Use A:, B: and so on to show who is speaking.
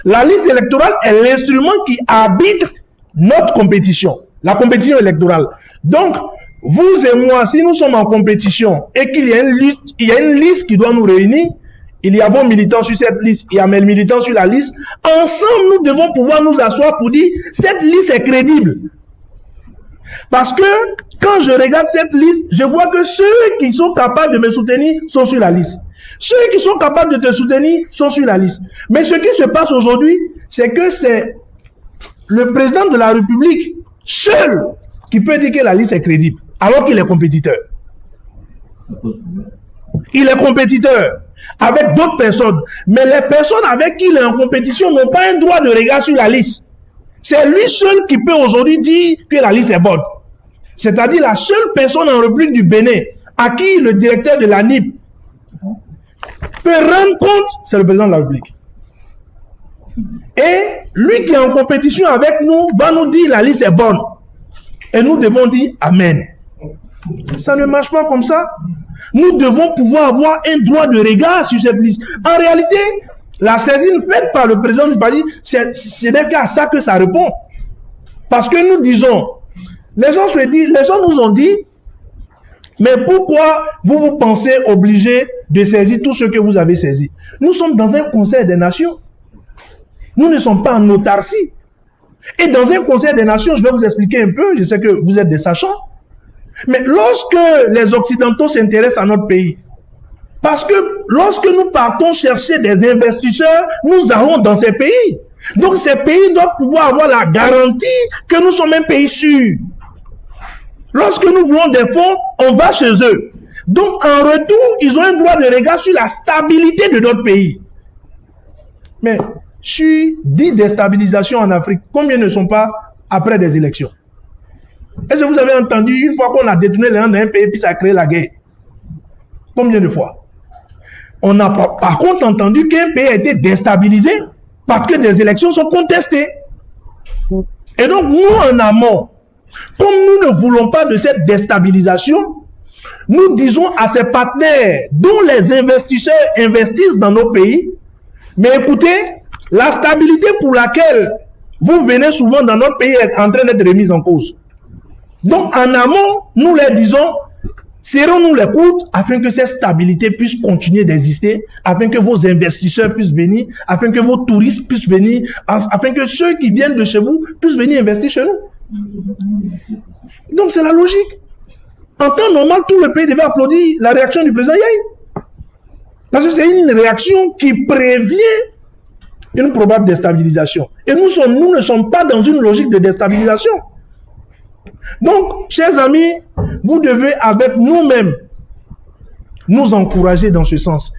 A: La liste électorale est l'instrument qui arbitre notre compétition, la compétition électorale. Donc, vous et moi, si nous sommes en compétition et qu'il y a une liste qui doit nous réunir, il y a bon militant sur cette liste, il y a mes militants sur la liste, ensemble nous devons pouvoir nous asseoir pour dire cette liste est crédible. Parce que quand je regarde cette liste, je vois que ceux qui sont capables de me soutenir sont sur la liste. Ceux qui sont capables de te soutenir sont sur la liste. Mais ce qui se passe aujourd'hui, c'est que c'est le président de la République seul qui peut dire que la liste est crédible, alors qu'il est compétiteur. Il est compétiteur avec d'autres personnes. Mais les personnes avec qui il est en compétition n'ont pas un droit de regard sur la liste. C'est lui seul qui peut aujourd'hui dire que la liste est bonne. C'est-à-dire la seule personne en République du Bénin à qui le directeur de la NIP peut rendre compte, c'est le président de la République. Et lui qui est en compétition avec nous va nous dire la liste est bonne. Et nous devons dire Amen. Ça ne marche pas comme ça. Nous devons pouvoir avoir un droit de regard sur cette liste. En réalité, la saisine faite par le président du parti, ce n'est qu'à ça que ça répond. Parce que nous disons, les gens nous ont dit, mais pourquoi vous pensez obligé de saisir tout ce que vous avez saisi? Nous sommes dans un conseil des nations. Nous ne sommes pas en autarcie. Et dans un conseil des nations, je vais vous expliquer un peu, je sais que vous êtes des sachants, mais lorsque les Occidentaux s'intéressent à notre pays, parce que lorsque nous partons chercher des investisseurs, nous allons dans ces pays. Donc ces pays doivent pouvoir avoir la garantie que nous sommes un pays sûr. Lorsque nous voulons des fonds, on va chez eux. Donc en retour, ils ont un droit de regard sur la stabilité de notre pays. Mais sur 10 déstabilisations en Afrique, combien ne sont pas après des élections? Est-ce que vous avez entendu une fois qu'on a détourné les gens d'un pays puis ça a créé la guerre? Combien de fois? On n'a pas, par contre, entendu qu'un pays a été déstabilisé parce que des élections sont contestées. Et donc, nous, en amont, comme nous ne voulons pas de cette déstabilisation, nous disons à ces partenaires dont les investisseurs investissent dans nos pays, mais écoutez, la stabilité pour laquelle vous venez souvent dans notre pays est en train d'être remise en cause. Donc, en amont, nous leur disons, serrons-nous les coudes afin que cette stabilité puisse continuer d'exister, afin que vos investisseurs puissent venir, afin que vos touristes puissent venir, afin que ceux qui viennent de chez vous puissent venir investir chez nous. Donc, c'est la logique. En temps normal, tout le pays devait applaudir la réaction du président Yahi. Parce que c'est une réaction qui prévient une probable déstabilisation. Et nous ne sommes pas dans une logique de déstabilisation. Donc, chers amis, vous devez avec nous-mêmes nous encourager dans ce sens.